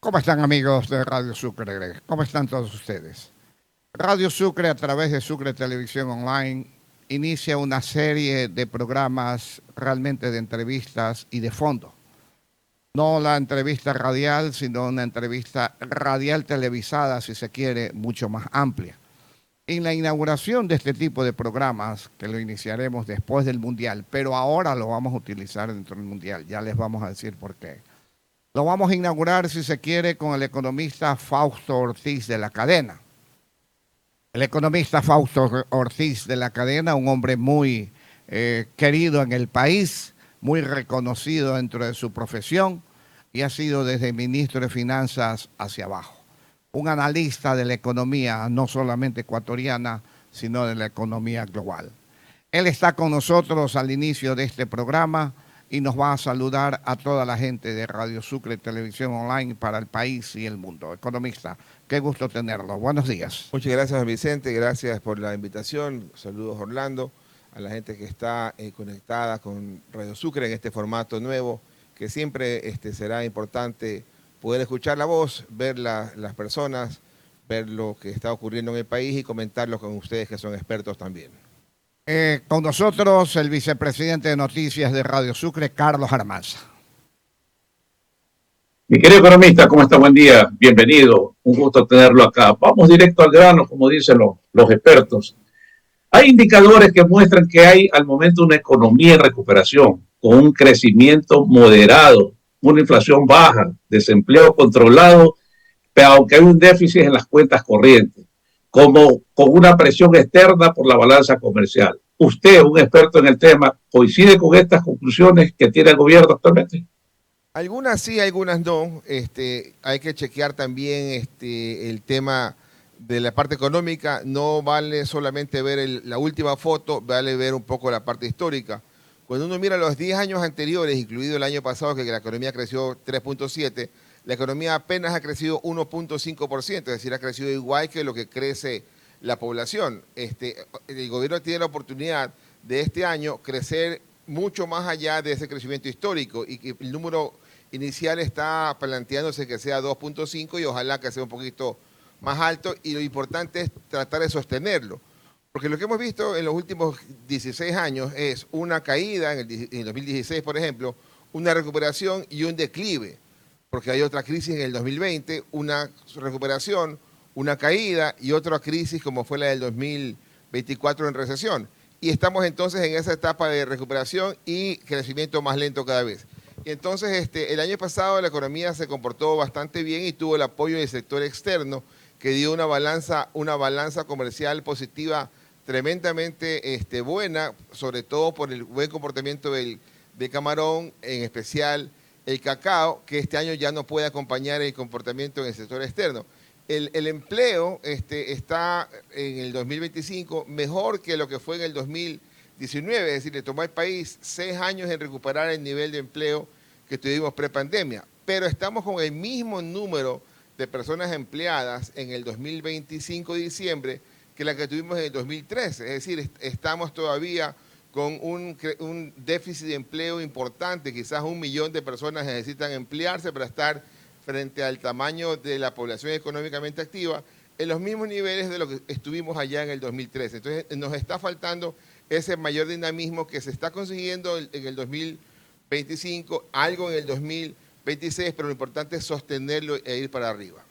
¿Cómo están amigos de Radio Sucre? ¿Cómo están todos ustedes? Radio Sucre a través de Sucre Televisión Online inicia una serie de programas realmente de entrevistas y de fondo. No la entrevista radial, sino una entrevista radial televisada, si se quiere, mucho más amplia. En la inauguración de este tipo de programas, que lo iniciaremos después del Mundial, pero ahora lo vamos a utilizar dentro del Mundial, ya les vamos a decir por qué. Lo vamos a inaugurar, si se quiere, con el economista Fausto Ortiz de la Cadena. El economista Fausto Ortiz de la Cadena, un hombre muy querido en el país, muy reconocido dentro de su profesión y ha sido desde ministro de Finanzas hacia abajo. Un analista de la economía, no solamente ecuatoriana, sino de la economía global. Él está con nosotros al inicio de este programa y nos va a saludar a toda la gente de Radio Sucre Televisión Online para el país y el mundo. Economista, qué gusto tenerlo. Buenos días. Muchas gracias, Vicente. Gracias por la invitación. Saludos, Orlando, a la gente que está conectada con Radio Sucre en este formato nuevo, que siempre será importante poder escuchar la voz, ver las personas, ver lo que está ocurriendo en el país y comentarlo con ustedes que son expertos también. Con nosotros el vicepresidente de Noticias de Radio Sucre, Carlos Armanza. Mi querido economista, ¿cómo está? Buen día, bienvenido, un gusto tenerlo acá. Vamos directo al grano, como dicen los expertos. Hay indicadores que muestran que hay al momento una economía en recuperación, con un crecimiento moderado, una inflación baja, desempleo controlado, pero aunque hay un déficit en las cuentas corrientes, como con una presión externa por la balanza comercial. Usted, un experto en el tema, ¿coincide con estas conclusiones que tiene el gobierno actualmente? Algunas sí, algunas no. Hay que chequear también el tema de la parte económica. No vale solamente ver la última foto, vale ver un poco la parte histórica. Cuando uno mira los 10 años anteriores, incluido el año pasado, que la economía creció 3.7%, la economía apenas ha crecido 1.5%, es decir, ha crecido igual que lo que crece la población. El gobierno tiene la oportunidad de este año crecer mucho más allá de ese crecimiento histórico y que el número inicial está planteándose que sea 2.5 y ojalá que sea un poquito más alto, y lo importante es tratar de sostenerlo. Porque lo que hemos visto en los últimos 16 años es una caída, en el 2016 por ejemplo, una recuperación y un declive, porque hay otra crisis en el 2020, una recuperación, una caída y otra crisis como fue la del 2024 en recesión. Y estamos entonces en esa etapa de recuperación y crecimiento más lento cada vez. Y entonces el año pasado la economía se comportó bastante bien y tuvo el apoyo del sector externo, que dio una balanza comercial positiva tremendamente buena, sobre todo por el buen comportamiento del camarón, en especial el cacao, que este año ya no puede acompañar el comportamiento en el sector externo. El empleo está en el 2025 mejor que lo que fue en el 2019, es decir, le tomó al país 6 años en recuperar el nivel de empleo que tuvimos prepandemia, pero estamos con el mismo número de personas empleadas en el 2025 de diciembre que la que tuvimos en el 2013, es decir, estamos todavía con un déficit de empleo importante, quizás 1 millón de personas necesitan emplearse para estar frente al tamaño de la población económicamente activa, en los mismos niveles de lo que estuvimos allá en el 2013. Entonces nos está faltando ese mayor dinamismo que se está consiguiendo en el 2025, algo en el 2026, pero lo importante es sostenerlo e ir para arriba.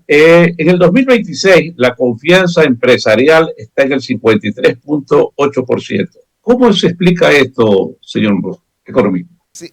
En el 2026 la confianza empresarial está en el 53.8%. ¿Cómo se explica esto, señor economista? Sí.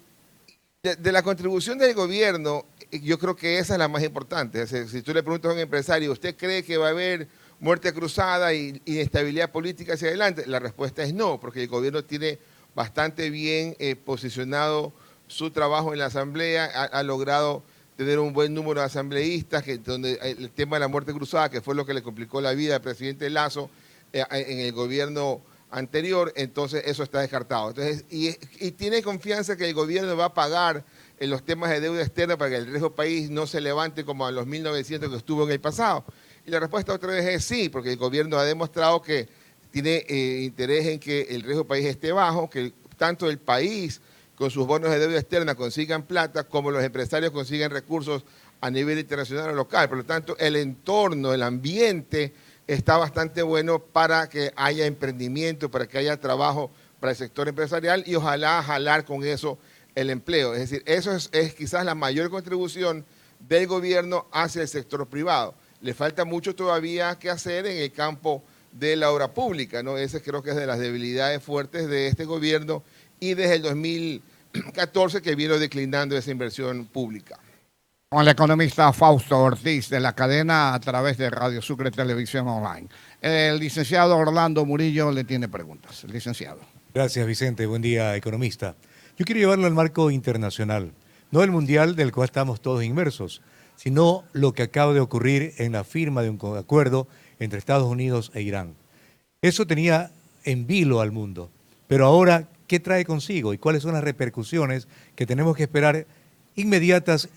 De la contribución del gobierno, yo creo que esa es la más importante. O sea, si tú le preguntas a un empresario, ¿usted cree que va a haber muerte cruzada y inestabilidad política hacia adelante? La respuesta es no, porque el gobierno tiene bastante bien posicionado su trabajo en la Asamblea, ha logrado tener un buen número de asambleístas, donde el tema de la muerte cruzada, que fue lo que le complicó la vida al presidente Lasso en el gobierno anterior, entonces eso está descartado. Entonces, y tiene confianza que el gobierno va a pagar en los temas de deuda externa para que el riesgo país no se levante como a los 1900 que estuvo en el pasado. Y la respuesta otra vez es sí, porque el gobierno ha demostrado que tiene interés en que el riesgo país esté bajo, que tanto el país con sus bonos de deuda externa consigan plata, como los empresarios consiguen recursos a nivel internacional o local. Por lo tanto, el entorno, el ambiente está bastante bueno para que haya emprendimiento, para que haya trabajo para el sector empresarial y ojalá jalar con eso el empleo. Es decir, eso es quizás la mayor contribución del gobierno hacia el sector privado. Le falta mucho todavía que hacer en el campo de la obra pública, ¿no? Ese creo que es de las debilidades fuertes de este gobierno y desde el 2014 que vino declinando esa inversión pública. Con el economista Fausto Ortiz de la cadena a través de Radio Sucre Televisión Online. El licenciado Orlando Murillo le tiene preguntas. El licenciado. Gracias, Vicente. Buen día, economista. Yo quiero llevarlo al marco internacional, no el mundial del cual estamos todos inmersos, sino lo que acaba de ocurrir en la firma de un acuerdo entre Estados Unidos e Irán. Eso tenía en vilo al mundo, pero ahora, ¿qué trae consigo y cuáles son las repercusiones que tenemos que esperar inmediatas,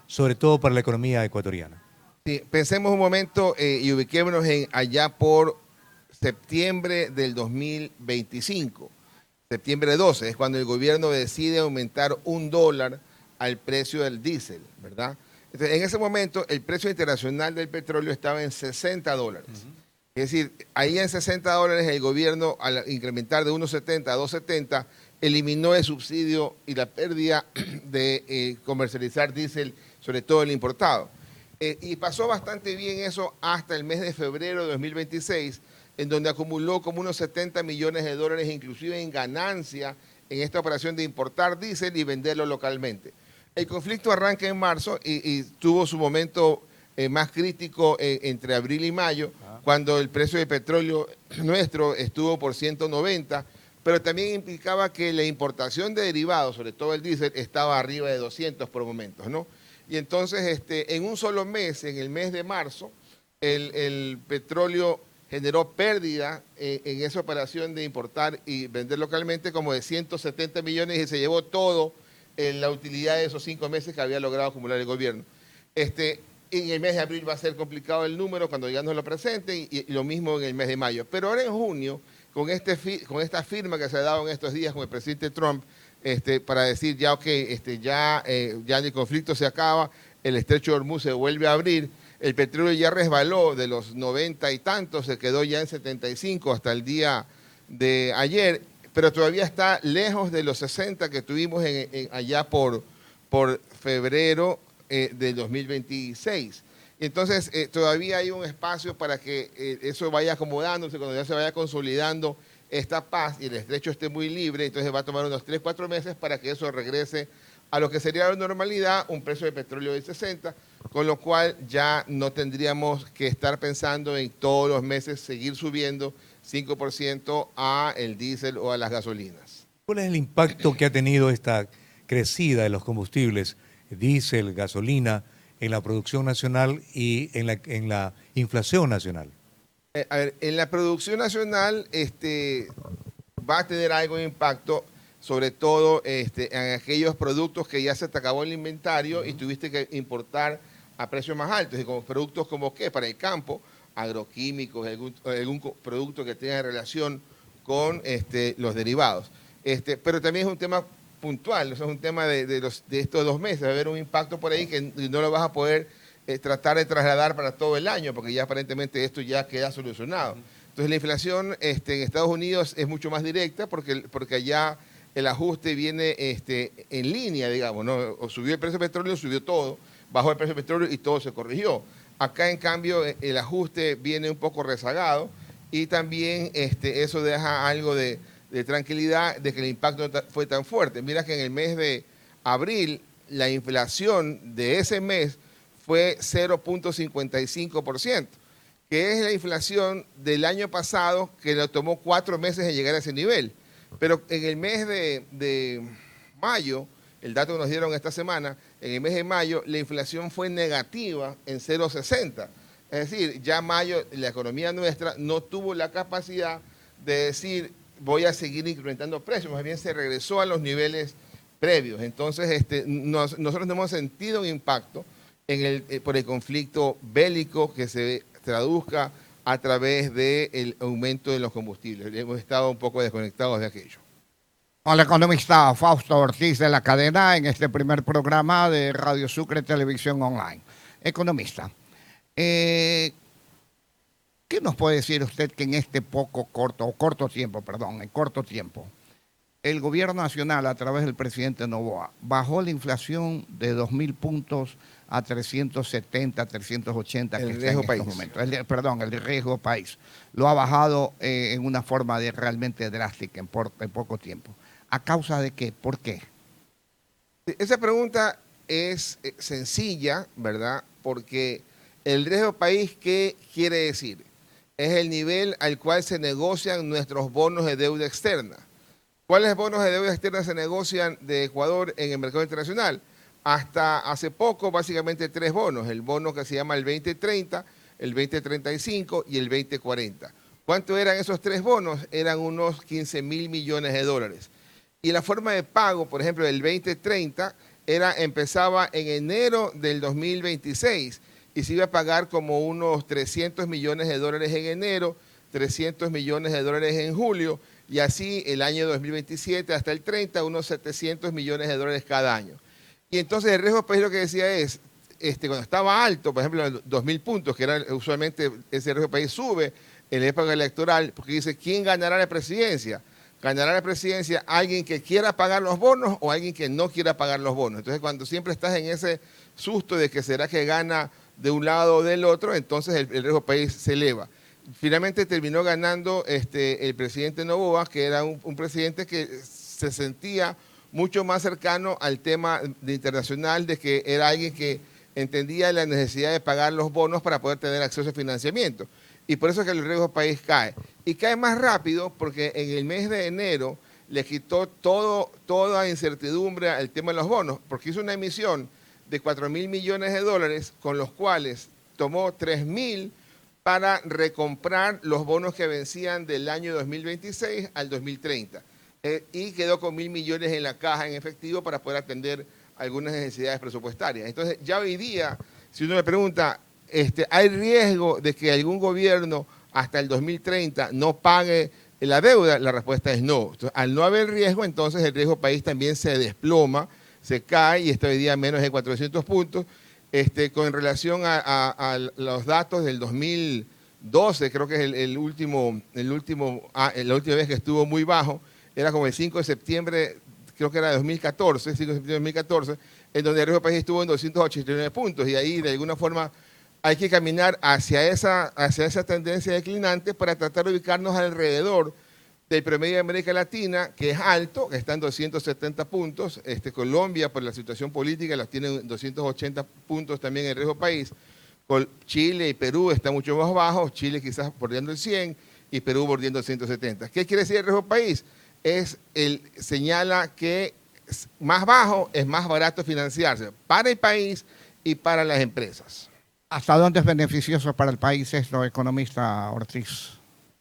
sobre todo para la economía ecuatoriana? Sí, pensemos un momento y ubiquémonos allá por septiembre del 2025. Septiembre 12 es cuando el gobierno decide aumentar $1 al precio del diésel, ¿verdad? Entonces, en ese momento, el precio internacional del petróleo estaba en $60. Es decir, ahí en $60 el gobierno, al incrementar de 1.70 a 2.70, eliminó el subsidio y la pérdida de comercializar diésel, sobre todo el importado. Y pasó bastante bien eso hasta el mes de febrero de 2026, en donde acumuló como unos $70 millones, inclusive en ganancia, en esta operación de importar diésel y venderlo localmente. El conflicto arranca en marzo y tuvo su momento más crítico entre abril y mayo, cuando el precio del petróleo nuestro estuvo por 190, pero también implicaba que la importación de derivados, sobre todo el diésel, estaba arriba de 200 por momentos, ¿no? Y entonces, en un solo mes, en el mes de marzo, el petróleo generó pérdida en esa operación de importar y vender localmente como de 170 millones y se llevó todo en la utilidad de esos 5 meses que había logrado acumular el gobierno. En el mes de abril va a ser complicado el número cuando ya nos lo presenten y lo mismo en el mes de mayo. Pero ahora en junio, con esta firma que se ha dado en estos días con el presidente Trump, para decir ya, ok, ya el conflicto se acaba, el estrecho de Hormuz se vuelve a abrir, el petróleo ya resbaló de los 90 y tantos, se quedó ya en 75 hasta el día de ayer, pero todavía está lejos de los 60 que tuvimos allá por febrero del 2026. Entonces, todavía hay un espacio para que eso vaya acomodándose, cuando ya se vaya consolidando esta paz y el estrecho esté muy libre, entonces va a tomar unos 3, 4 meses para que eso regrese a lo que sería la normalidad, un precio de petróleo de 60, con lo cual ya no tendríamos que estar pensando en todos los meses seguir subiendo 5% a el diésel o a las gasolinas. ¿Cuál es el impacto que ha tenido esta crecida de los combustibles, diésel, gasolina, en la producción nacional y en la inflación nacional? A ver, en la producción nacional va a tener algo de impacto, sobre todo en aquellos productos que ya se te acabó el inventario y tuviste que importar a precios más altos, y como productos como ¿qué? Para el campo, agroquímicos, algún producto que tenga relación con los derivados. Pero también es un tema puntual, o sea, es un tema de estos 2 meses, va a haber un impacto por ahí que no lo vas a poder tratar de trasladar para todo el año, porque ya aparentemente esto ya queda solucionado. Entonces la inflación en Estados Unidos es mucho más directa porque allá el ajuste viene en línea, digamos, ¿no? O subió el precio del petróleo, subió todo, bajó el precio del petróleo y todo se corrigió. Acá, en cambio, el ajuste viene un poco rezagado y también eso deja algo de tranquilidad de que el impacto no fue tan fuerte. Mira que en el mes de abril la inflación de ese mes fue 0.55%, que es la inflación del año pasado que le tomó 4 meses en llegar a ese nivel. Pero en el mes de mayo, el dato que nos dieron esta semana, en el mes de mayo la inflación fue negativa en 0.60. Es decir, ya mayo la economía nuestra no tuvo la capacidad de decir voy a seguir incrementando precios, más bien se regresó a los niveles previos. Entonces, nosotros no hemos sentido un impacto por el conflicto bélico que se traduzca a través del aumento de los combustibles. Hemos estado un poco desconectados de aquello. Con el economista Fausto Ortiz de la Cadena en este primer programa de Radio Sucre Televisión Online. Economista, ¿qué nos puede decir usted que en este corto tiempo, el gobierno nacional a través del presidente Noboa bajó la inflación de 2.000 puntos a 370, 380 que El está riesgo en país. estos momentos? El riesgo país. Lo ha bajado en una forma realmente drástica en poco tiempo. ¿A causa de qué? ¿Por qué? Esa pregunta es sencilla, ¿verdad? Porque el riesgo país, ¿qué quiere decir? Es el nivel al cual se negocian nuestros bonos de deuda externa. ¿Cuáles bonos de deuda externa se negocian de Ecuador en el mercado internacional? Hasta hace poco, básicamente 3 bonos. El bono que se llama el 2030, el 2035 y el 2040. ¿Cuánto eran esos 3 bonos? Eran unos 15.000 millones de dólares. Y la forma de pago, por ejemplo, del 2030 empezaba en enero del 2026 y se iba a pagar como unos 300 millones de dólares en enero, 300 millones de dólares en julio y así el año 2027 hasta el 30, unos 700 millones de dólares cada año. Y entonces el riesgo país lo que decía es, cuando estaba alto, por ejemplo, 2.000 puntos, que era usualmente ese riesgo país sube en la época electoral, porque dice, ¿quién ganará la presidencia? ¿Ganará la presidencia alguien que quiera pagar los bonos o alguien que no quiera pagar los bonos? Entonces, cuando siempre estás en ese susto de que será que gana de un lado o del otro, entonces el riesgo país se eleva. Finalmente terminó ganando el presidente Noboa, que era un presidente que se sentía mucho más cercano al tema de internacional, de que era alguien que entendía la necesidad de pagar los bonos para poder tener acceso a financiamiento. Y por eso es que el riesgo país cae. Y cae más rápido porque en el mes de enero le quitó toda incertidumbre al tema de los bonos, porque hizo una emisión de 4.000 millones de dólares, con los cuales tomó 3.000 para recomprar los bonos que vencían del año 2026 al 2030. Y quedó con 1.000 millones en la caja en efectivo para poder atender algunas necesidades presupuestarias. Entonces, ya hoy día, si uno le pregunta, ¿hay riesgo de que algún gobierno hasta el 2030 no pague la deuda? La respuesta es no. Entonces, al no haber riesgo, entonces el riesgo país también se desploma, se cae y está hoy día menos de 400 puntos. Con relación a los datos del 2012, creo que es la última vez que estuvo muy bajo, era como el 5 de septiembre, creo que era de 2014, 5 de septiembre de 2014, en donde el riesgo país estuvo en 289 puntos y ahí de alguna forma hay que caminar hacia esa tendencia declinante para tratar de ubicarnos alrededor del promedio de América Latina, que es alto, que está en 270 puntos. Colombia, por la situación política, los tiene en 280 puntos también en el riesgo país. Chile y Perú están mucho más bajos, Chile quizás bordeando el 100 y Perú bordeando el 170. ¿Qué quiere decir el riesgo país? Señala que más bajo es más barato financiarse para el país y para las empresas. ¿Hasta dónde es beneficioso para el país esto, economista Ortiz?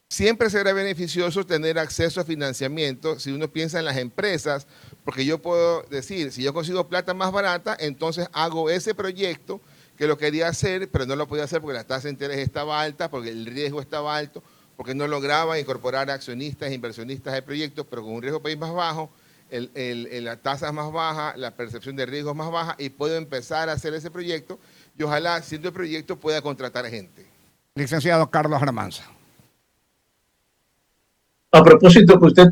Siempre será beneficioso tener acceso a financiamiento si uno piensa en las empresas, porque yo puedo decir, si yo consigo plata más barata, entonces hago ese proyecto que lo quería hacer, pero no lo podía hacer porque la tasa de interés estaba alta, porque el riesgo estaba alto, porque no lograba incorporar accionistas e inversionistas al proyecto, pero con un riesgo país más bajo, la tasa es más baja, la percepción de riesgo es más baja y puedo empezar a hacer ese proyecto y ojalá, siendo el proyecto, pueda contratar gente. Licenciado Carlos Armanza. A propósito que usted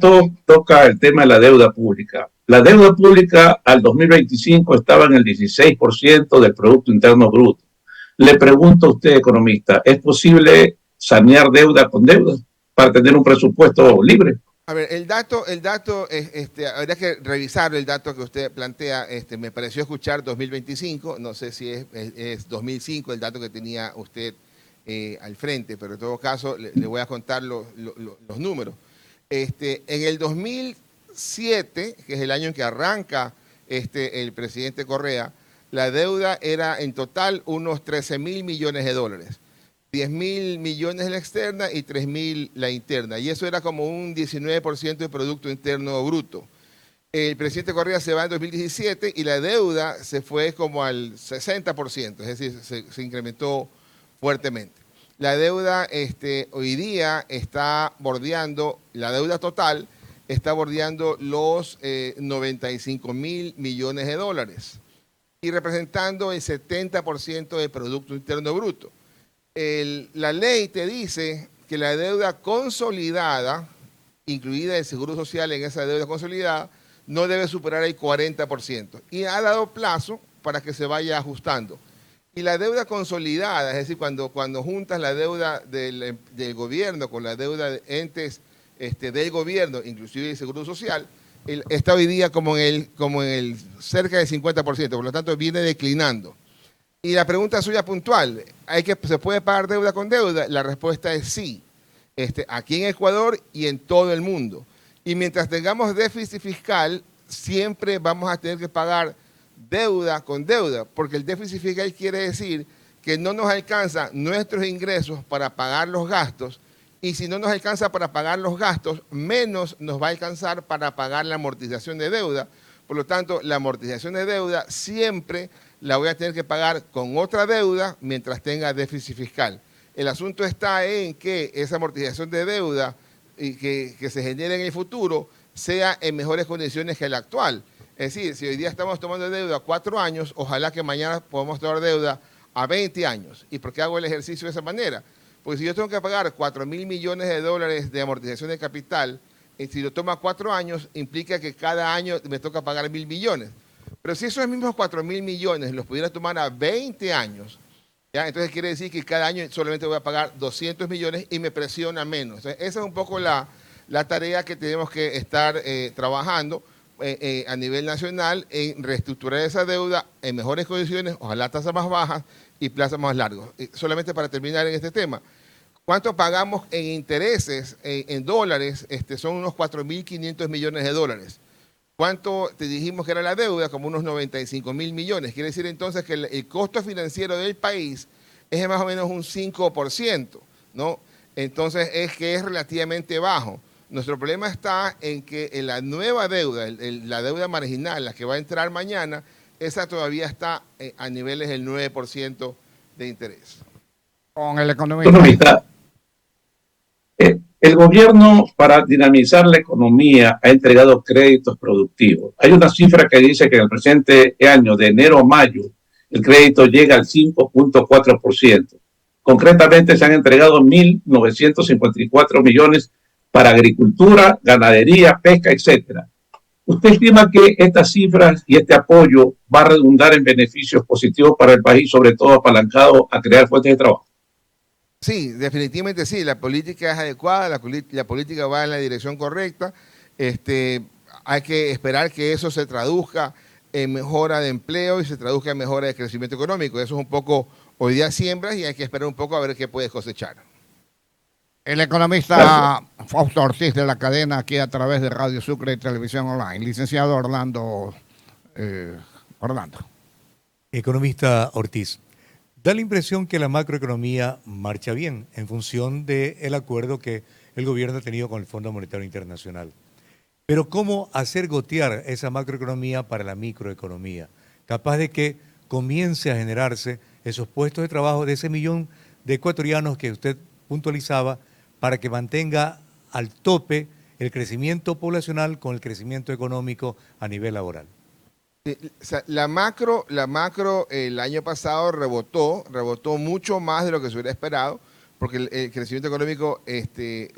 toca el tema de la deuda pública. La deuda pública al 2025 estaba en el 16% del Producto Interno Bruto. Le pregunto a usted, economista, ¿es posible sanear deuda con deuda para tener un presupuesto libre? A ver, el dato habría que revisar el dato que usted plantea. Me pareció escuchar 2025, no sé si es 2005 el dato que tenía usted al frente, pero en todo caso le voy a contar los números. En el 2007, que es el año en que arranca el presidente Correa, la deuda era en total unos 13.000 millones de dólares. 10.000 millones la externa y 3.000 la interna. Y eso era como un 19% de Producto Interno Bruto. El presidente Correa se va en 2017 y la deuda se fue como al 60%, es decir, se incrementó fuertemente. La deuda hoy día está bordeando, la deuda total está bordeando los 95.000 millones de dólares y representando el 70% del Producto Interno Bruto. La ley te dice que la deuda consolidada, incluida el Seguro Social en esa deuda consolidada, no debe superar el 40% y ha dado plazo para que se vaya ajustando. Y la deuda consolidada, es decir, cuando juntas la deuda del gobierno con la deuda de entes del gobierno, inclusive el Seguro Social, está hoy día como en el cerca del 50%, por lo tanto viene declinando. Y la pregunta suya puntual, ¿se puede pagar deuda con deuda? La respuesta es sí, aquí en Ecuador y en todo el mundo. Y mientras tengamos déficit fiscal, siempre vamos a tener que pagar deuda con deuda, porque el déficit fiscal quiere decir que no nos alcanza nuestros ingresos para pagar los gastos, y si no nos alcanza para pagar los gastos, menos nos va a alcanzar para pagar la amortización de deuda. Por lo tanto, la amortización de deuda siempre la voy a tener que pagar con otra deuda mientras tenga déficit fiscal. El asunto está en que esa amortización de deuda que se genere en el futuro sea en mejores condiciones que la actual. Es decir, si hoy día estamos tomando deuda a 4 años, ojalá que mañana podamos tomar deuda a 20 años. ¿Y por qué hago el ejercicio de esa manera? Porque si yo tengo que pagar 4.000 millones de dólares de amortización de capital, y si lo tomo a 4 años, implica que cada año me toca pagar 1.000 millones. Pero si esos mismos 4.000 millones los pudiera tomar a 20 años, ¿ya? Entonces quiere decir que cada año solamente voy a pagar 200 millones y me presiona menos. Entonces, esa es un poco la tarea que tenemos que estar trabajando a nivel nacional en reestructurar esa deuda en mejores condiciones, ojalá tasas más bajas y plazos más largos. Solamente para terminar en este tema, ¿cuánto pagamos en intereses en dólares? Son unos 4.500 millones de dólares. ¿Cuánto te dijimos que era la deuda? Como unos 95.000 millones. Quiere decir entonces que el costo financiero del país es más o menos un 5%, ¿no? Entonces es relativamente bajo. Nuestro problema está en que en la nueva deuda, la deuda marginal, la que va a entrar mañana, esa todavía está a niveles del 9% de interés. Con el economista. Economista, el gobierno para dinamizar la economía ha entregado créditos productivos. Hay una cifra que dice que en el presente año, de enero a mayo, el crédito llega al 5.4%. Concretamente se han entregado 1.954 millones para agricultura, ganadería, pesca, etcétera. ¿Usted estima que estas cifras y este apoyo va a redundar en beneficios positivos para el país, sobre todo apalancado a crear fuentes de trabajo? Sí, definitivamente sí. La política es adecuada, la política va en la dirección correcta. Hay que esperar que eso se traduzca en mejora de empleo y se traduzca en mejora de crecimiento económico. Eso es un poco, hoy día siembras y hay que esperar un poco a ver qué puedes cosechar. El economista Fausto Ortiz de la cadena aquí a través de Radio Sucre y Televisión Online. Licenciado Orlando. Economista Ortiz, da la impresión que la macroeconomía marcha bien en función del acuerdo que el gobierno ha tenido con el Fondo Monetario Internacional. Pero ¿cómo hacer gotear esa macroeconomía para la microeconomía? Capaz de que comience a generarse esos puestos de trabajo de ese millón de ecuatorianos que usted puntualizaba, para que mantenga al tope el crecimiento poblacional con el crecimiento económico a nivel laboral. La macro el año pasado rebotó mucho más de lo que se hubiera esperado, porque el crecimiento económico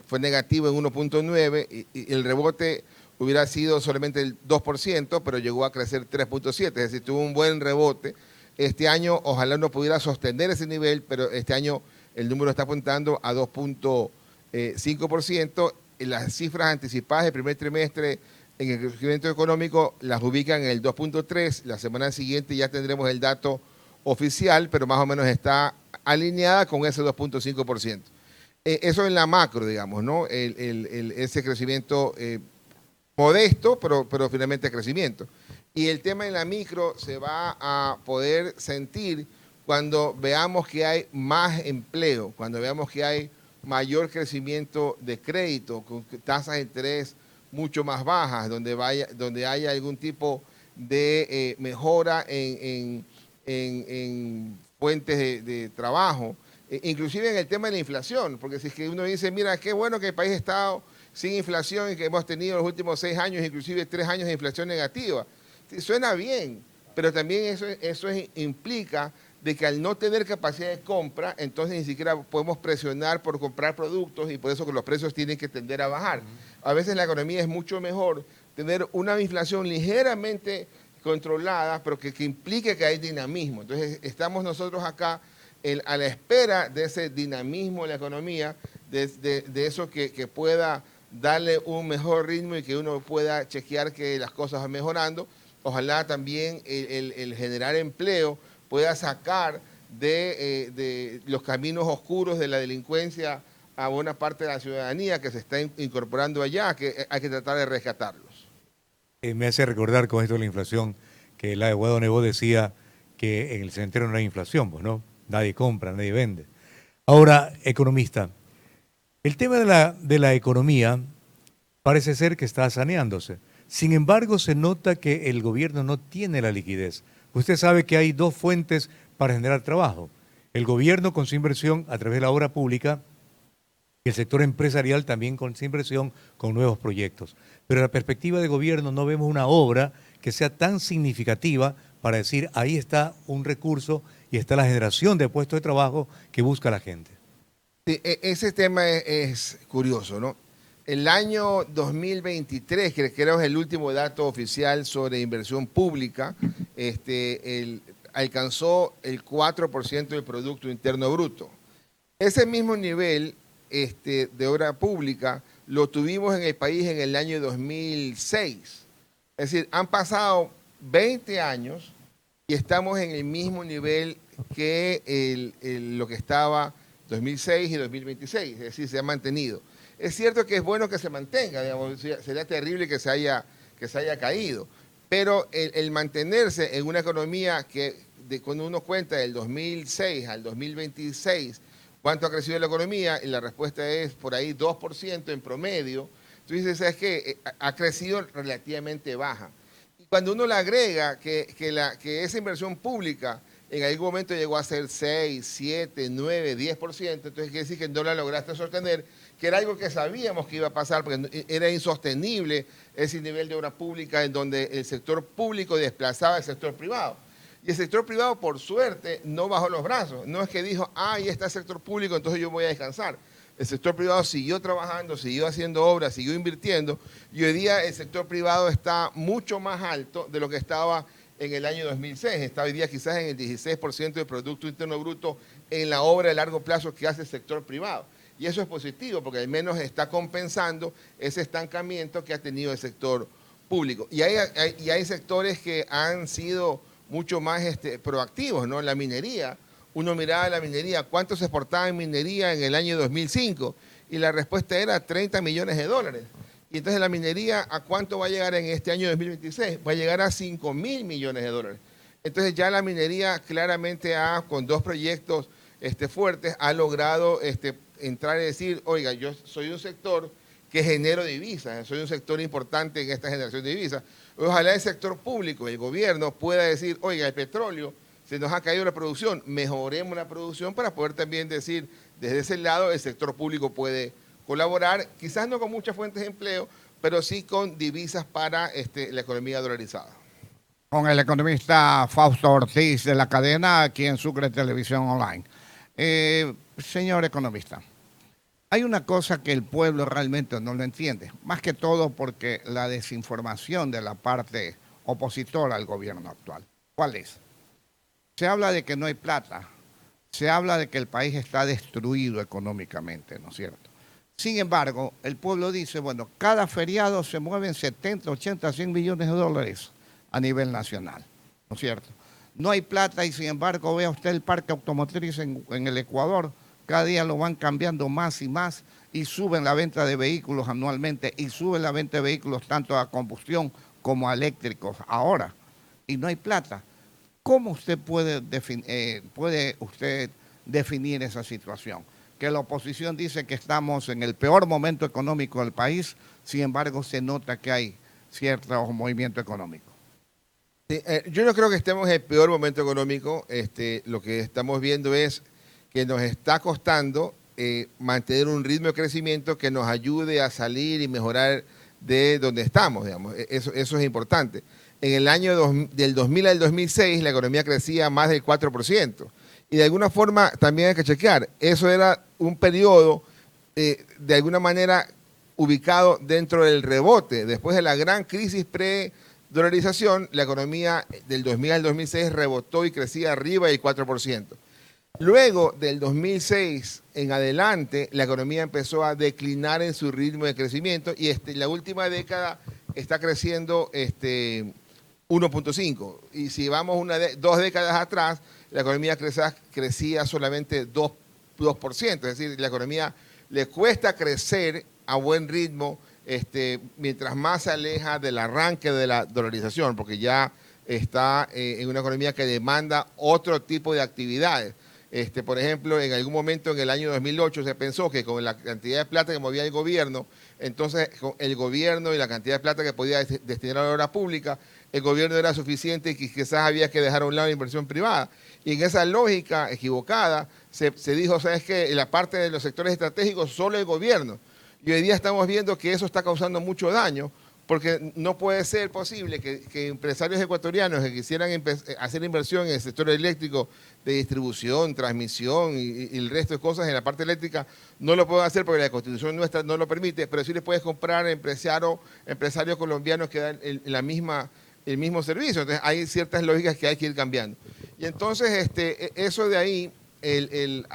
fue negativo en 1.9 y el rebote hubiera sido solamente el 2%, pero llegó a crecer 3.7, es decir, tuvo un buen rebote. Este año ojalá no pudiera sostener ese nivel, pero este año el número está apuntando a 2.5%. Las cifras anticipadas del primer trimestre en el crecimiento económico las ubican en el 2.3%. La semana siguiente ya tendremos el dato oficial, pero más o menos está alineada con ese 2.5%. Eso en la macro, digamos, ¿no? Ese crecimiento modesto, pero finalmente crecimiento. Y el tema en la micro se va a poder sentir cuando veamos que hay más empleo, cuando veamos que hay mayor crecimiento de crédito, con tasas de interés mucho más bajas, donde haya algún tipo de mejora en fuentes de trabajo, inclusive en el tema de la inflación, porque si es que uno dice, mira, qué bueno que el país está sin inflación y que hemos tenido los últimos 6 años, inclusive 3 años de inflación negativa. Sí, suena bien, pero también eso implica de que al no tener capacidad de compra, entonces ni siquiera podemos presionar por comprar productos y por eso que los precios tienen que tender a bajar. A veces la economía es mucho mejor tener una inflación ligeramente controlada, pero que implique que hay dinamismo. Entonces estamos nosotros acá a la espera de ese dinamismo en la economía, de eso que pueda darle un mejor ritmo y que uno pueda chequear que las cosas van mejorando. Ojalá también el generar empleo pueda sacar de los caminos oscuros de la delincuencia a buena parte de la ciudadanía que se está incorporando allá, que hay que tratar de rescatarlos. Me hace recordar con esto de la inflación que el abogado Nebo decía que en el cementerio no hay inflación, pues no, nadie compra, nadie vende. Ahora, economista, el tema de la economía parece ser que está saneándose. Sin embargo, se nota que el gobierno no tiene la liquidez. Usted sabe que hay dos fuentes para generar trabajo. El gobierno con su inversión a través de la obra pública y el sector empresarial también con su inversión con nuevos proyectos. Pero en la perspectiva de gobierno no vemos una obra que sea tan significativa para decir ahí está un recurso y está la generación de puestos de trabajo que busca la gente. Sí, ese tema es curioso, ¿no? El año 2023, que creo es el último dato oficial sobre inversión pública, alcanzó el 4% del Producto Interno Bruto. Ese mismo nivel de obra pública lo tuvimos en el país en el año 2006. Es decir, han pasado 20 años y estamos en el mismo nivel que lo que estaba 2006 y 2026, es decir, se ha mantenido. Es cierto que es bueno que se mantenga, digamos, sería terrible que se haya caído, pero el mantenerse en una economía que cuando uno cuenta del 2006 al 2026, ¿cuánto ha crecido la economía? Y la respuesta es por ahí 2% en promedio. Entonces, ¿sabes qué? Ha crecido relativamente baja. Y cuando uno le agrega que esa inversión pública en algún momento llegó a ser 6, 7, 9, 10%, entonces quiere decir que no la lograste sostener, que era algo que sabíamos que iba a pasar, porque era insostenible ese nivel de obra pública en donde el sector público desplazaba al sector privado. Y el sector privado, por suerte, no bajó los brazos. No es que dijo, ya está el sector público, entonces yo voy a descansar. El sector privado siguió trabajando, siguió haciendo obras, siguió invirtiendo, y hoy día el sector privado está mucho más alto de lo que estaba en el año 2006. Está hoy día quizás en el 16% del Producto Interno Bruto en la obra de largo plazo que hace el sector privado. Y eso es positivo porque al menos está compensando ese estancamiento que ha tenido el sector público. Y hay sectores que han sido mucho más proactivos, ¿no? La minería, uno miraba la minería, ¿cuánto se exportaba en minería en el año 2005? Y la respuesta era 30 millones de dólares. Y entonces la minería, ¿a cuánto va a llegar en este año 2026? Va a llegar a 5.000 millones de dólares. Entonces ya la minería claramente con dos proyectos fuertes, ha logrado entrar y decir, oiga, yo soy un sector que genero divisas, soy un sector importante en esta generación de divisas. Ojalá el sector público, el gobierno, pueda decir, oiga, el petróleo, se nos ha caído la producción, mejoremos la producción para poder también decir, desde ese lado, el sector público puede colaborar, quizás no con muchas fuentes de empleo, pero sí con divisas para la economía dolarizada. Con el economista Fausto Ortiz de la cadena aquí en Sucre Televisión Online. Señor economista, hay una cosa que el pueblo realmente no lo entiende, más que todo porque la desinformación de la parte opositora al gobierno actual. ¿Cuál es? Se habla de que no hay plata, se habla de que el país está destruido económicamente, ¿no es cierto? Sin embargo, el pueblo dice, bueno, cada feriado se mueven 70, 80, 100 millones de dólares a nivel nacional, ¿no es cierto? No hay plata y sin embargo, vea usted el parque automotriz en el Ecuador, cada día lo van cambiando más y más y suben la venta de vehículos anualmente y suben la venta de vehículos tanto a combustión como a eléctricos ahora y no hay plata. ¿Cómo usted puede definir esa situación? Que la oposición dice que estamos en el peor momento económico del país, sin embargo se nota que hay cierto movimiento económico. Sí, yo no creo que estemos en el peor momento económico. Lo que estamos viendo es que nos está costando mantener un ritmo de crecimiento que nos ayude a salir y mejorar de donde estamos, digamos. Eso es importante. En el año del 2000 al 2006 la economía crecía más del 4%. Y de alguna forma también hay que chequear. Eso era un periodo de alguna manera ubicado dentro del rebote. Después de la gran crisis pre-dolarización, la economía del 2000 al 2006 rebotó y crecía arriba del 4%. Luego del 2006 en adelante, la economía empezó a declinar en su ritmo de crecimiento y la última década está creciendo 1.5. Y si vamos 2 décadas atrás, la economía crecía solamente 2%. Es decir, la economía le cuesta crecer a buen ritmo mientras más se aleja del arranque de la dolarización, porque ya está en una economía que demanda otro tipo de actividades. Por ejemplo, en algún momento en el año 2008 se pensó que con la cantidad de plata que movía el gobierno, entonces con el gobierno y la cantidad de plata que podía destinar a la obra pública, el gobierno era suficiente y quizás había que dejar a un lado la inversión privada. Y en esa lógica equivocada se dijo, ¿sabes qué? En la parte de los sectores estratégicos solo el gobierno. Y hoy día estamos viendo que eso está causando mucho daño, porque no puede ser posible que empresarios ecuatorianos que quisieran hacer inversión en el sector eléctrico de distribución, transmisión y el resto de cosas en la parte eléctrica no lo puedan hacer porque la Constitución nuestra no lo permite, pero sí le puedes comprar a empresarios colombianos que dan el mismo servicio. Entonces hay ciertas lógicas que hay que ir cambiando. Y entonces eso de ahí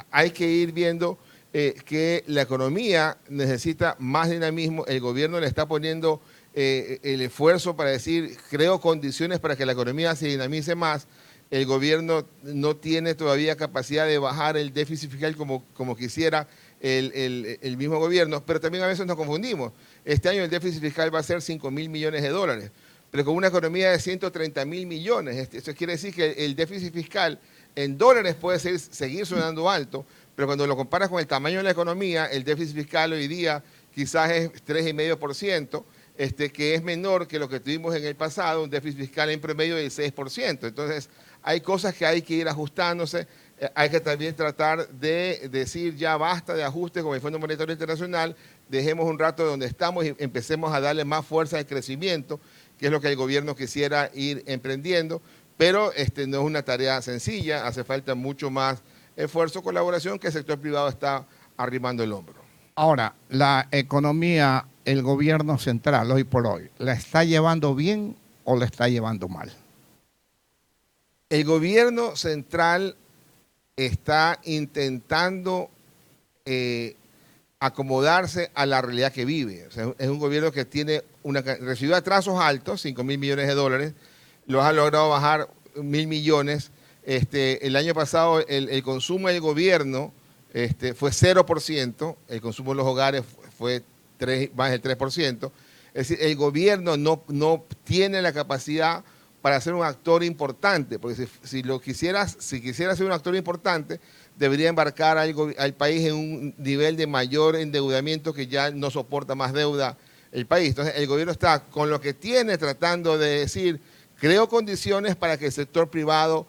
hay que ir viendo que la economía necesita más dinamismo, el gobierno le está poniendo el esfuerzo para decir, creo condiciones para que la economía se dinamice más. El gobierno no tiene todavía capacidad de bajar el déficit fiscal como quisiera el mismo gobierno, pero también a veces nos confundimos. Este año el déficit fiscal va a ser 5.000 millones de dólares, pero con una economía de 130.000 millones. Eso quiere decir que el déficit fiscal en dólares puede seguir sonando alto, pero cuando lo comparas con el tamaño de la economía, el déficit fiscal hoy día quizás es 3,5%, que es menor que lo que tuvimos en el pasado, un déficit fiscal en promedio del 6%. Entonces, hay cosas que hay que ir ajustándose. Hay que también tratar de decir ya basta de ajustes con el Fondo Monetario Internacional, dejemos un rato donde estamos y empecemos a darle más fuerza al crecimiento, que es lo que el gobierno quisiera ir emprendiendo, pero no es una tarea sencilla, hace falta mucho más esfuerzo, colaboración, que el sector privado está arrimando el hombro. Ahora, la economía, el gobierno central hoy por hoy, ¿la está llevando bien o la está llevando mal? El gobierno central está intentando acomodarse a la realidad que vive. O sea, es un gobierno que recibió atrasos altos, 5.000 millones de dólares, los ha logrado bajar 1.000 millones. El año pasado el consumo del gobierno fue 0%, el consumo de los hogares fue más del 3%. Es decir, el gobierno no tiene la capacidad para ser un actor importante, porque si quisiera ser un actor importante, debería embarcar al país en un nivel de mayor endeudamiento que ya no soporta más deuda el país. Entonces, el gobierno está con lo que tiene tratando de decir, creo condiciones para que el sector privado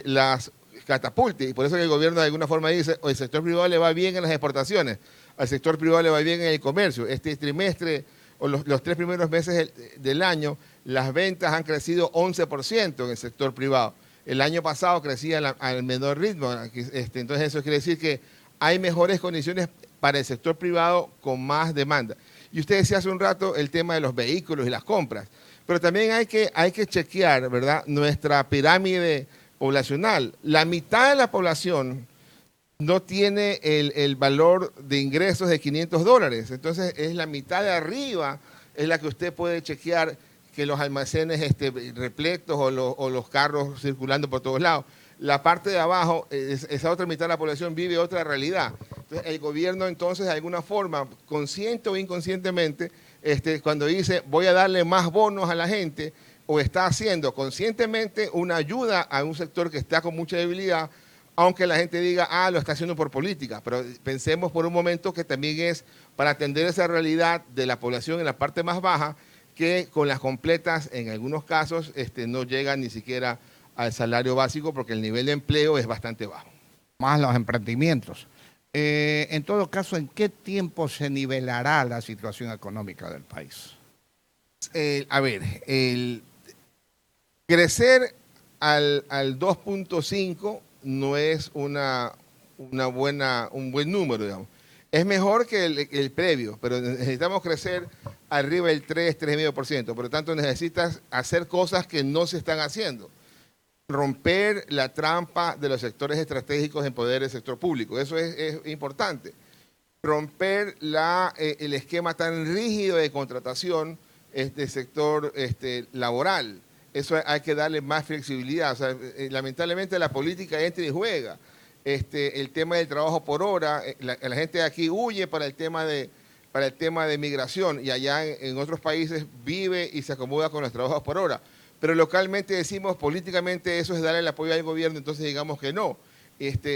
las catapulte. Y por eso que el gobierno de alguna forma dice, el sector privado le va bien en las exportaciones, al sector privado le va bien en el comercio. Este trimestre o los 3 primeros meses del año, las ventas han crecido 11% en el sector privado. El año pasado crecía al menor ritmo. Entonces eso quiere decir que hay mejores condiciones para el sector privado con más demanda. Y usted decía hace un rato el tema de los vehículos y las compras. Pero también hay que chequear, ¿verdad?, nuestra pirámide poblacional. La mitad de la población no tiene el valor de ingresos de $500. Entonces, es la mitad de arriba es la que usted puede chequear que los almacenes repletos o los carros circulando por todos lados. La parte de abajo, esa otra mitad de la población vive otra realidad. Entonces, el gobierno, entonces, de alguna forma, consciente o inconscientemente, cuando dice voy a darle más bonos a la gente, o está haciendo conscientemente una ayuda a un sector que está con mucha debilidad, aunque la gente diga, lo está haciendo por política. Pero pensemos por un momento que también es para atender esa realidad de la población en la parte más baja, que con las completas, en algunos casos, no llegan ni siquiera al salario básico porque el nivel de empleo es bastante bajo. Más los emprendimientos. En todo caso, ¿en qué tiempo se nivelará la situación económica del país? A ver, el crecer al 2.5 no es un buen número, digamos. Es mejor que el previo, pero necesitamos crecer arriba del 3,5%. Por lo tanto, necesitas hacer cosas que no se están haciendo. Romper la trampa de los sectores estratégicos en poder del sector público. Eso es importante. Romper el esquema tan rígido de contratación del sector laboral. Eso hay que darle más flexibilidad. O sea, lamentablemente la política entra y juega. El tema del trabajo por hora, la gente de aquí huye para el tema de migración y allá en otros países vive y se acomoda con los trabajos por hora. Pero localmente decimos, políticamente eso es darle el apoyo al gobierno, entonces digamos que no.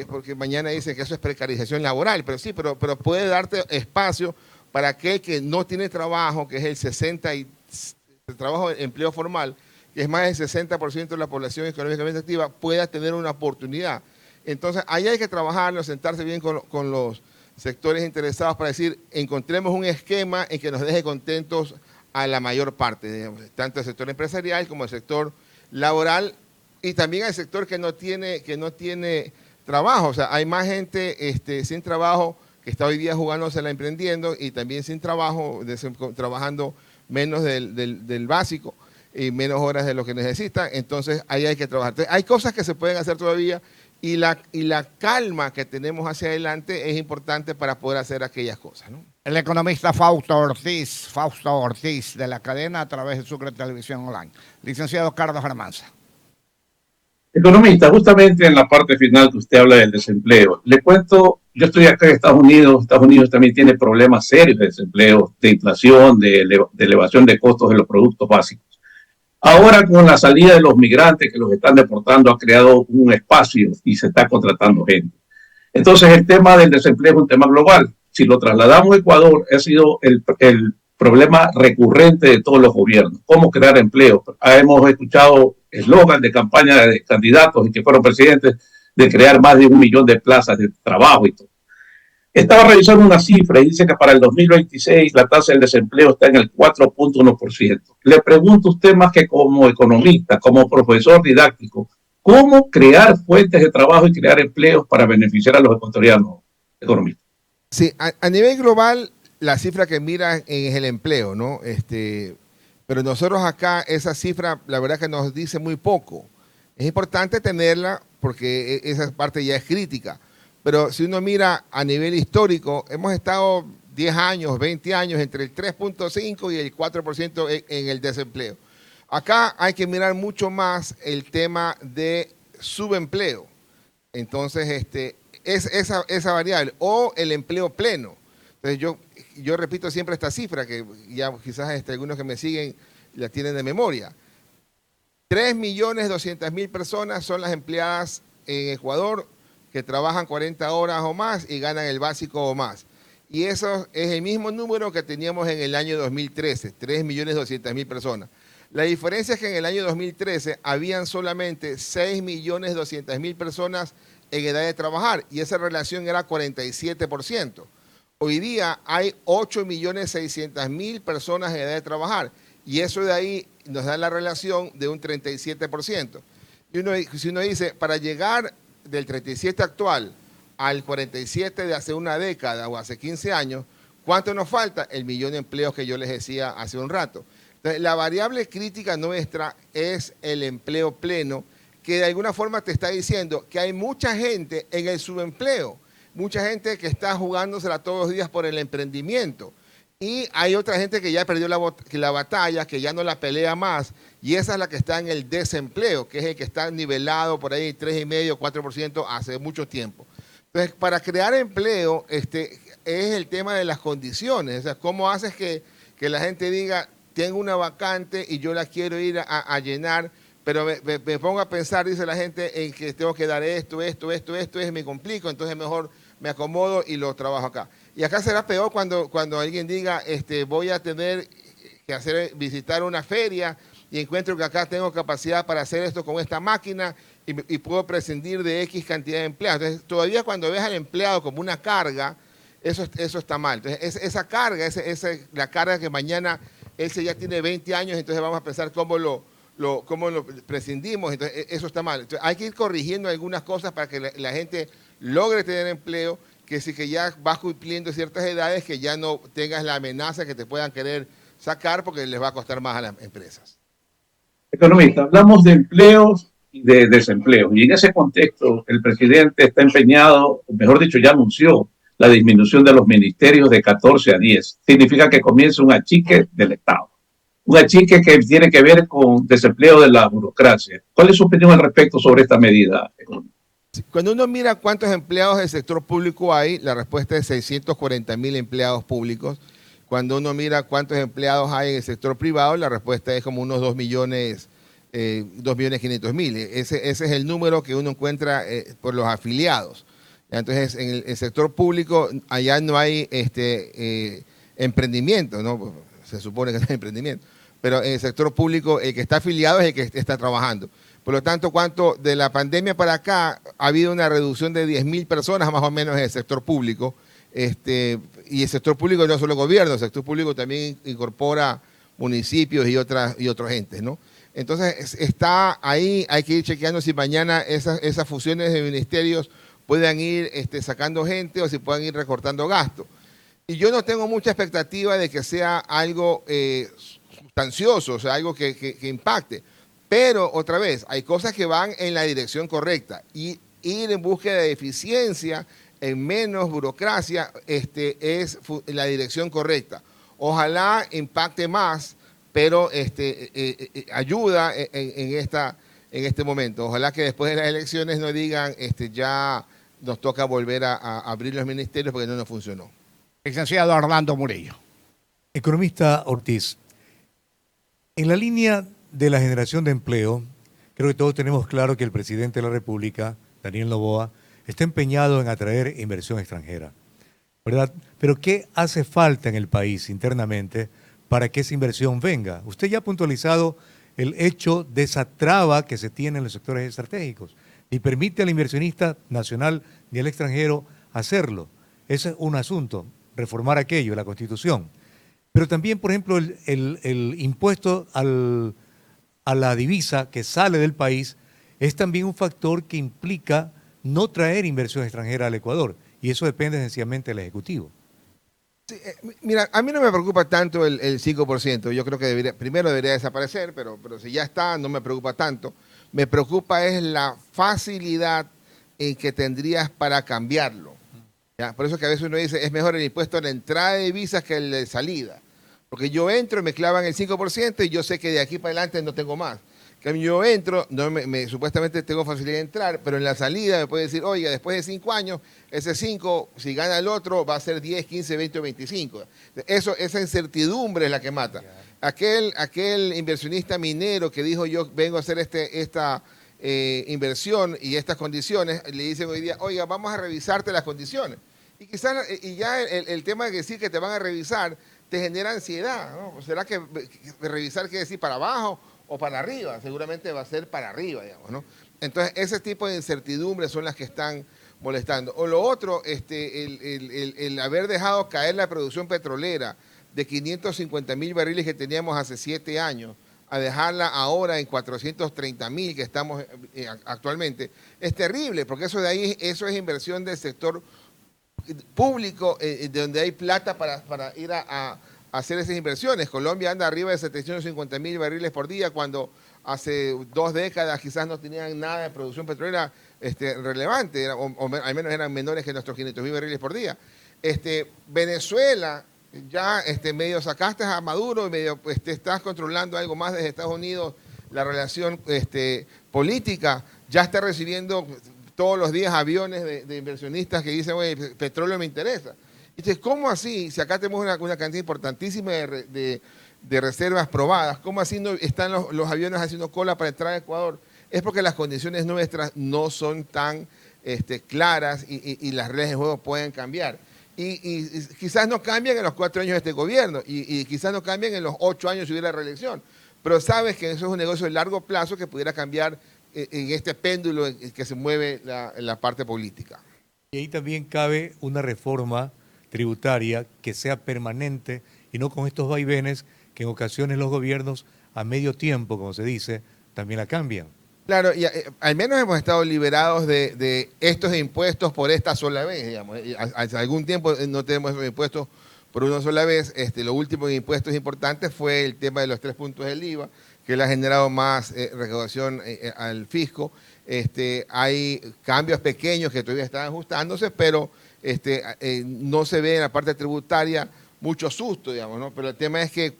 Porque mañana dicen que eso es precarización laboral, pero sí, pero puede darte espacio para aquel que no tiene trabajo, que es el trabajo de empleo formal, que es más del 60% de la población económicamente activa, pueda tener una oportunidad. Entonces, ahí hay que trabajarlo, sentarse bien con los sectores interesados para decir, encontremos un esquema en que nos deje contentos a la mayor parte, digamos, tanto el sector empresarial como el sector laboral y también el sector que no tiene trabajo. O sea, hay más gente sin trabajo que está hoy día jugándosela emprendiendo y también sin trabajo, trabajando menos del básico y menos horas de lo que necesita. Entonces, ahí hay que trabajar. Entonces, hay cosas que se pueden hacer todavía y la calma que tenemos hacia adelante es importante para poder hacer aquellas cosas, ¿no? El economista Fausto Ortiz, de la cadena a través de Sucre Televisión Online. Licenciado Carlos Armanza. Economista, justamente en la parte final que usted habla del desempleo, le cuento, yo estoy acá en Estados Unidos también tiene problemas serios de desempleo, de inflación, de elevación de costos de los productos básicos. Ahora con la salida de los migrantes que los están deportando ha creado un espacio y se está contratando gente. Entonces el tema del desempleo es un tema global. Si lo trasladamos a Ecuador, ha sido el problema recurrente de todos los gobiernos. ¿Cómo crear empleo? Hemos escuchado eslogan de campaña de candidatos y que fueron presidentes de crear más de 1 millón de plazas de trabajo y todo. Estaba revisando una cifra y dice que para el 2026 la tasa del desempleo está en el 4.1%. Le pregunto a usted más que como economista, como profesor didáctico, ¿cómo crear fuentes de trabajo y crear empleos para beneficiar a los ecuatorianos economistas? Sí, a nivel global la cifra que miran es el empleo, ¿no? Pero nosotros acá esa cifra la verdad que nos dice muy poco. Es importante tenerla porque esa parte ya es crítica. Pero si uno mira a nivel histórico, hemos estado 10 años, 20 años entre el 3.5 y el 4% en el desempleo. Acá hay que mirar mucho más el tema de subempleo. Entonces, es esa variable o el empleo pleno. Entonces, yo repito siempre esta cifra que ya quizás algunos que me siguen la tienen de memoria. 3.200.000 personas son las empleadas en Ecuador que trabajan 40 horas o más y ganan el básico o más. Y eso es el mismo número que teníamos en el año 2013, 3.200.000 personas. La diferencia es que en el año 2013 habían solamente 6.200.000 personas en edad de trabajar y esa relación era 47%. Hoy día hay 8.600.000 personas en edad de trabajar y eso de ahí nos da la relación de un 37%. Y si uno dice, para llegar del 37 actual al 47 de hace una década o hace 15 años, ¿cuánto nos falta? El 1.000.000 de empleos que yo les decía hace un rato. Entonces, la variable crítica nuestra es el empleo pleno, que de alguna forma te está diciendo que hay mucha gente en el subempleo, mucha gente que está jugándosela todos los días por el emprendimiento. Y hay otra gente que ya perdió la batalla, que ya no la pelea más, y esa es la que está en el desempleo, que es el que está nivelado por ahí 3,5, 4% hace mucho tiempo. Entonces, para crear empleo, es el tema de las condiciones. O sea, ¿cómo haces que la gente diga, tengo una vacante y yo la quiero ir a llenar, pero me pongo a pensar, dice la gente, en que tengo que dar esto, me complico, entonces mejor me acomodo y lo trabajo acá. Y acá será peor cuando alguien diga, voy a tener que visitar una feria y encuentro que acá tengo capacidad para hacer esto con esta máquina y puedo prescindir de X cantidad de empleados. Entonces, todavía cuando ves al empleado como una carga, eso está mal. Entonces, esa carga, la carga que mañana ese ya tiene 20 años, entonces vamos a pensar cómo lo prescindimos, entonces eso está mal. Entonces, hay que ir corrigiendo algunas cosas para que la gente logre tener empleo, que si que ya vas cumpliendo ciertas edades, que ya no tengas la amenaza que te puedan querer sacar porque les va a costar más a las empresas. Economista, hablamos de empleos y de desempleo. Y en ese contexto, el presidente está empeñado, o mejor dicho, ya anunció la disminución de los ministerios de 14 a 10. Significa que comienza un achique del Estado. Un achique que tiene que ver con desempleo de la burocracia. ¿Cuál es su opinión al respecto sobre esta medida? Cuando uno mira cuántos empleados del sector público hay, la respuesta es 640.000 empleados públicos. Cuando uno mira cuántos empleados hay en el sector privado, la respuesta es como unos 2.500.000. Ese es el número que uno encuentra por los afiliados. Entonces, en el sector público, allá no hay emprendimiento, ¿no? Se supone que no hay emprendimiento. Pero en el sector público, el que está afiliado es el que está trabajando. Por lo tanto, de la pandemia para acá, ha habido una reducción de 10.000 personas más o menos en el sector público. Y el sector público no es solo gobierno, el sector público también incorpora municipios y otros entes, ¿no? Entonces, está ahí, hay que ir chequeando si mañana esas fusiones de ministerios puedan ir sacando gente o si puedan ir recortando gastos. Y yo no tengo mucha expectativa de que sea algo sustancioso, o sea, algo que impacte. Pero, otra vez, hay cosas que van en la dirección correcta. Y ir en búsqueda de eficiencia, en menos burocracia, es la dirección correcta. Ojalá impacte más, pero ayuda en este momento. Ojalá que después de las elecciones no digan ya nos toca volver a abrir los ministerios porque no nos funcionó. Licenciado Orlando Murillo. Economista Ortiz, en la línea de la generación de empleo, creo que todos tenemos claro que el presidente de la República, Daniel Noboa, está empeñado en atraer inversión extranjera, ¿verdad? Pero ¿qué hace falta en el país internamente para que esa inversión venga? Usted ya ha puntualizado el hecho de esa traba que se tiene en los sectores estratégicos y permite al inversionista nacional ni al extranjero hacerlo. Ese es un asunto, reformar aquello, la Constitución. Pero también, por ejemplo, el impuesto a la divisa que sale del país es también un factor que implica no traer inversión extranjera al Ecuador. Y eso depende sencillamente del Ejecutivo. Sí, mira, a mí no me preocupa tanto el 5%. Yo creo que primero debería desaparecer, pero si ya está, no me preocupa tanto. Me preocupa es la facilidad en que tendrías para cambiarlo. ¿Ya? Por eso que a veces uno dice, es mejor el impuesto a la entrada de divisas que el de salida. Porque yo entro y me clavan el 5% y yo sé que de aquí para adelante no tengo más. Que yo entro, supuestamente tengo facilidad de entrar, pero en la salida me puede decir, oiga, después de 5 años, ese 5, si gana el otro, va a ser 10, 15, 20 o 25. Esa incertidumbre es la que mata. Aquel inversionista minero que dijo, yo vengo a hacer esta inversión y estas condiciones, le dicen hoy día, oiga, vamos a revisarte las condiciones. Y quizás ya el tema de decir que te van a revisar te genera ansiedad, ¿no? ¿Será que revisar quiere decir para abajo o para arriba? Seguramente va a ser para arriba, digamos, ¿no? Entonces, ese tipo de incertidumbres son las que están molestando. O lo otro, el haber dejado caer la producción petrolera de 550.000 barriles que teníamos hace 7 años, a dejarla ahora en 430.000 que estamos actualmente, es terrible, porque eso es inversión del sector público, de donde hay plata para ir a hacer esas inversiones. Colombia anda arriba de 750.000 barriles por día, cuando hace 2 décadas quizás no tenían nada de producción petrolera relevante, o al menos eran menores que nuestros 500.000 barriles por día. Venezuela, ya medio sacaste a Maduro, medio estás controlando algo más desde Estados Unidos, la relación política, ya está recibiendo todos los días aviones de inversionistas que dicen, oye, petróleo me interesa. Y entonces, ¿cómo así? Si acá tenemos una cantidad importantísima de reservas probadas, ¿cómo así no están los aviones haciendo cola para entrar a Ecuador? Es porque las condiciones nuestras no son tan claras y las reglas de juego pueden cambiar. Y quizás no cambien en los 4 años de este gobierno y quizás no cambien en los 8 años si hubiera reelección. Pero sabes que eso es un negocio de largo plazo que pudiera cambiar en este péndulo en que se mueve la parte política. Y ahí también cabe una reforma tributaria que sea permanente y no con estos vaivenes que en ocasiones los gobiernos a medio tiempo, como se dice, también la cambian. Claro, y al menos hemos estado liberados de estos impuestos por esta sola vez, digamos. Hace algún tiempo no tenemos esos impuestos por una sola vez. Lo último en impuestos importantes fue el tema de los 3 puntos del IVA, que le ha generado más recaudación al fisco. Hay cambios pequeños que todavía están ajustándose, pero no se ve en la parte tributaria mucho susto, digamos, ¿no? Pero el tema es que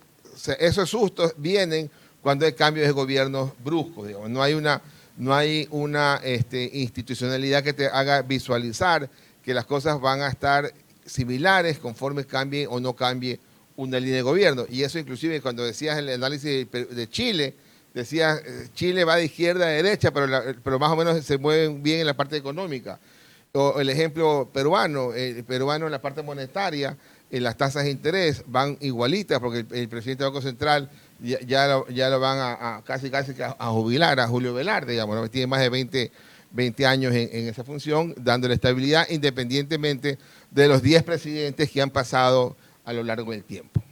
esos sustos vienen cuando hay cambios de gobiernos bruscos, digamos. No hay una institucionalidad que te haga visualizar que las cosas van a estar similares conforme cambie o no cambie una línea de gobierno. Y eso inclusive cuando decías el análisis de Chile, decías Chile va de izquierda a derecha, pero más o menos se mueven bien en la parte económica. O el ejemplo peruano, en la parte monetaria, en las tasas de interés van igualitas porque el presidente del Banco Central ya lo van a casi a jubilar, a Julio Velarde, digamos, ¿no? Tiene más de 20 años en esa función, dándole estabilidad independientemente de los 10 presidentes que han pasado a lo largo del tiempo.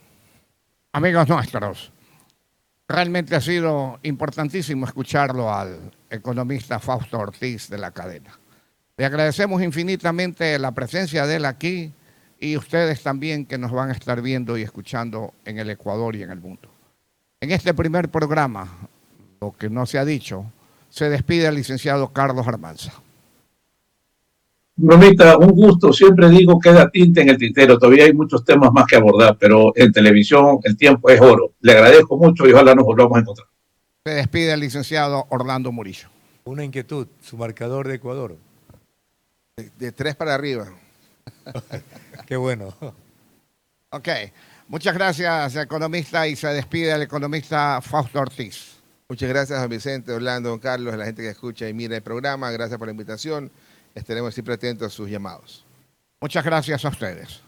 Amigos nuestros, realmente ha sido importantísimo escucharlo al economista Fausto Ortiz de la cadena. Le agradecemos infinitamente la presencia de él aquí y ustedes también que nos van a estar viendo y escuchando en el Ecuador y en el mundo. En este primer programa, lo que no se ha dicho, se despide el licenciado Carlos Armanza. Bromita, un gusto. Siempre digo queda tinta en el tintero. Todavía hay muchos temas más que abordar, pero en televisión el tiempo es oro. Le agradezco mucho y ojalá nos volvamos a encontrar. Se despide el licenciado Orlando Murillo. Una inquietud, su marcador de Ecuador. De 3 para arriba. Qué bueno. Ok, muchas gracias, economista, y se despide el economista Fausto Ortiz. Muchas gracias a Vicente, Orlando, don Carlos, a la gente que escucha y mira el programa. Gracias por la invitación. Estaremos siempre atentos a sus llamados. Muchas gracias a ustedes.